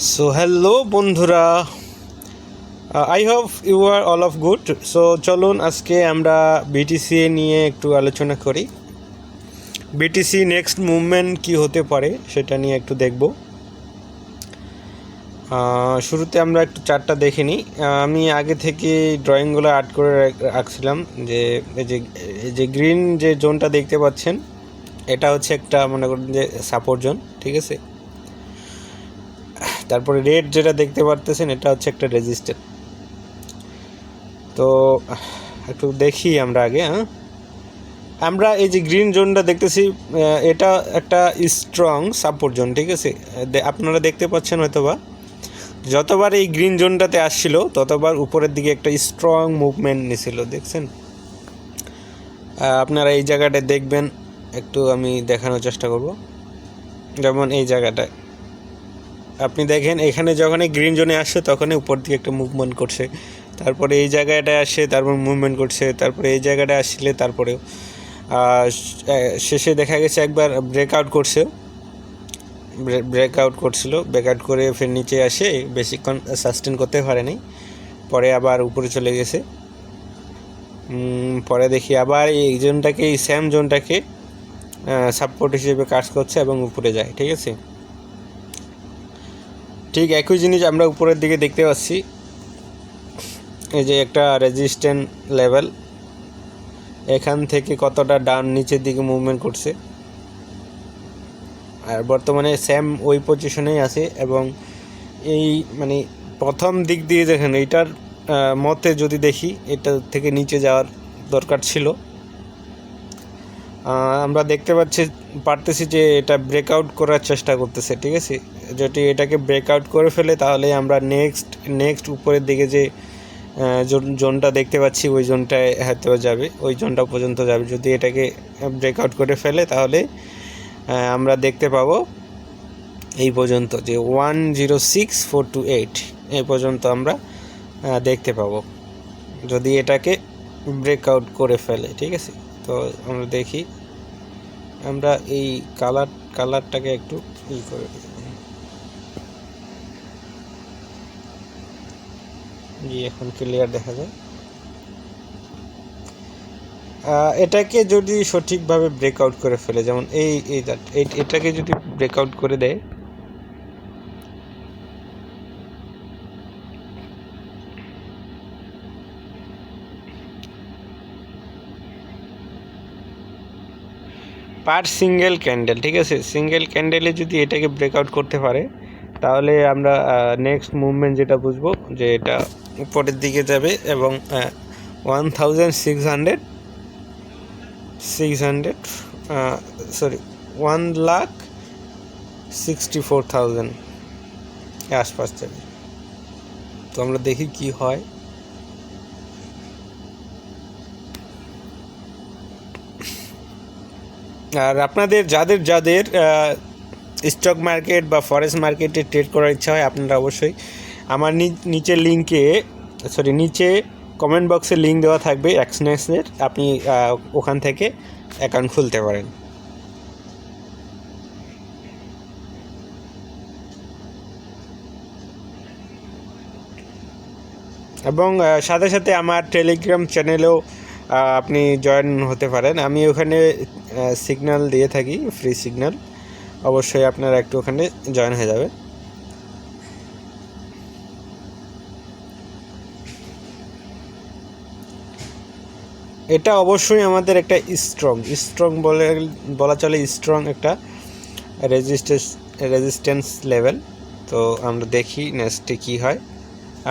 So hello বন্ধুরা, I hope you are all of good. So চলুন আজকে আমরা বিটিসি নিয়ে একটু আলোচনা করি। বিটিসি নেক্সট মুভমেন্ট কি হতে পারে সেটা নিয়ে একটু দেখব। শুরুতে আমরা একটু চার্টটা দেখে নিই। আমি আগে থেকে ড্রয়িংগুলো আর্ট করে রাখছিলাম যে এই যে গ্রিন যে জোনটা দেখতে পাচ্ছেন এটা হচ্ছে একটা মনে করুন যে সাপোর্ট জোন, ঠিক আছে। তারপরে রেড যেটা দেখতে পারতেছেন এটা হচ্ছে একটা রেজিস্ট্যান্স। তো একটু দেখি আমরা আগে। আমরা এই যে গ্রিন জোনটা দেখতেছি এটা একটা স্ট্রং সাপোর্ট জোন, ঠিক আছে। আপনারা দেখতে পাচ্ছেন হয়তোবা যতবার এই গ্রিন জোনটাতে আসছিল ততবার উপরের দিকে একটা স্ট্রং মুভমেন্ট নিয়েছিল, দেখছেন। আপনারা এই জায়গাটায় দেখবেন, একটু আমি দেখানোর চেষ্টা করব। যেমন এই জায়গাটায় আপনি দেখেন, এখানে যখন এই গ্রিন জোনে আসছে তখনই উপর দিকে একটা মুভমেন্ট করছে, তারপরে এই জায়গাটায় আসে তারপর মুভমেন্ট করছে, তারপরে এই জায়গাটায় আসলে তারপরেও শেষে দেখা গেছে একবার ব্রেকআউট করছিল, ব্রেকআউট করে ফের নিচে আসে বেশিক্ষণ সাস্টেন করতে পারেনি, পরে আবার উপরে চলে গেছে। পরে দেখি আবার এই জোনটাকে, এই সেম জোনটাকে সাপোর্ট হিসেবে কাজ করছে এবং উপরে যায়, ঠিক আছে। ঠিক একই জিনিস আমরা উপরের দিকে দেখতে পাচ্ছি, এই যে একটা রেজিস্ট্যান্স লেভেল, এখান থেকে কতটা ডাউন নিচের দিকে মুভমেন্ট করছে, আর বর্তমানে সেম ওই পজিশনেই আছে। এবং এই মানে প্রথম দিক দিয়ে দেখেন এইটার মতে যদি দেখি এটা থেকে নিচে যাওয়ার দরকার ছিল। আমরা দেখতে পারতেছি যে এটা ব্রেকআউট করার চেষ্টা করতেছে, ঠিক আছে। যদি এটাকে ব্রেকআউট করে ফেলে তাহলে আমরা নেক্সট উপরের দিকে যে জোনটা দেখতে পাচ্ছি ওই জোনটায় হয়তো যাবে, ওই জোনটা পর্যন্ত যাবে। যদি এটাকে ব্রেকআউট করে ফেলে তাহলে আমরা দেখতে পাবো এই পর্যন্ত, যে 106428 এই পর্যন্ত আমরা দেখতে পাবো যদি এটাকে ব্রেকআউট করে ফেলে, ঠিক আছে। তো আমরা দেখি, আমরা এই কালারটাকে একটু করে দিই, এখন ক্লিয়ার দেখা যায়। এটাকে যদি সঠিকভাবে ব্রেকআউট করে ফেলে, যেমন এটাকে যদি ব্রেকআউট করে দেয়, পার সিঙ্গেল ক্যান্ডেল, ঠিক আছে, সিঙ্গেল ক্যান্ডেলে যদি এটাকে ব্রেকআউট করতে পারে তাহলে আমরা নেক্সট মুভমেন্ট যেটা বুঝবো যে এটা উপরের দিকে যাবে এবং 1600 1,64,000 আশপাশ যাবে। তো আমরা দেখি কি হয়। আর আপনাদের যাদের স্টক মার্কেট বা ফরেক্স মার্কেটে ট্রেড করার ইচ্ছা হয় আপনারা অবশ্যই আমার নিচে কমেন্ট বক্সে লিঙ্ক দেওয়া থাকবে এক্সনেসের, আপনি ওখান থেকে অ্যাকাউন্ট খুলতে পারেন। এবং সাথে সাথে আমার টেলিগ্রাম চ্যানেলেও আপনি জয়েন হতে পারেন। আমি ওখানে সিগন্যাল দিয়ে থাকি, ফ্রি সিগন্যাল, অবশ্যই আপনারা একটু ওখানে জয়েন হয়ে যাবে। এটা অবশ্যই আমাদের একটা স্ট্রং বলা চলে, স্ট্রং একটা রেজিস্ট্যান্স লেভেল। তো আমরা দেখি নেক্সটে কী হয়।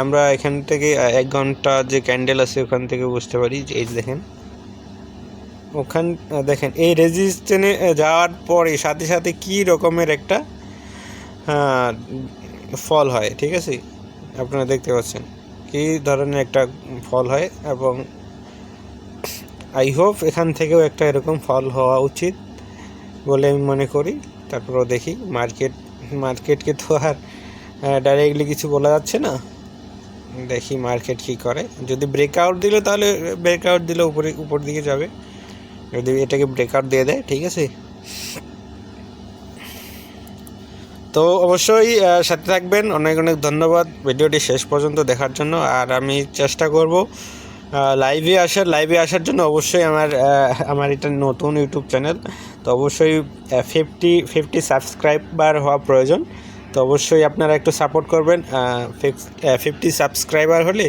আমরা এখান থেকে 1 ঘন্টা যে ক্যান্ডেল আছে ওখান থেকে বুঝতে পারি যে এই দেখেন এই রেজিস্ট্যান্সে যাওয়ার পরে সাথে সাথে কী রকমের একটা ফল হয়, ঠিক আছে। আপনারা দেখতে পাচ্ছেন কী ধরনের একটা ফল হয়, এবং আই হোপ এখান থেকেও একটা এরকম ফল হওয়া উচিত বলে আমি মনে করি। তারপরেও দেখি, মার্কেটকে তো আর ডাইরেক্টলি কিছু বলা যাচ্ছে না, দেখি মার্কেট কী করে। যদি ব্রেকআউট দিল তাহলে উপর দিকে যাবে, যদি এটাকে ব্রেকআউট দিয়ে দেয়, ঠিক আছে। তো অবশ্যই সাথে থাকবেন। অনেক অনেক ধন্যবাদ ভিডিওটি শেষ পর্যন্ত দেখার জন্য। আর আমি চেষ্টা করব লাইভে আসার জন্য। অবশ্যই আমার এটা নতুন ইউটিউব চ্যানেল, তো অবশ্যই 50 সাবস্ক্রাইবার হওয়া প্রয়োজন। তো অবশ্যই আপনারা একটু সাপোর্ট করবেন। 50 সাবস্ক্রাইবার হলে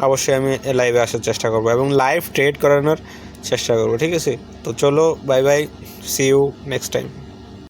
অবশ্যই আমি লাইভে আসার চেষ্টা করব এবং লাইভ ট্রেড করানোর চেষ্টা করব, ঠিক আছে? তো চলো, bye bye, see you next time.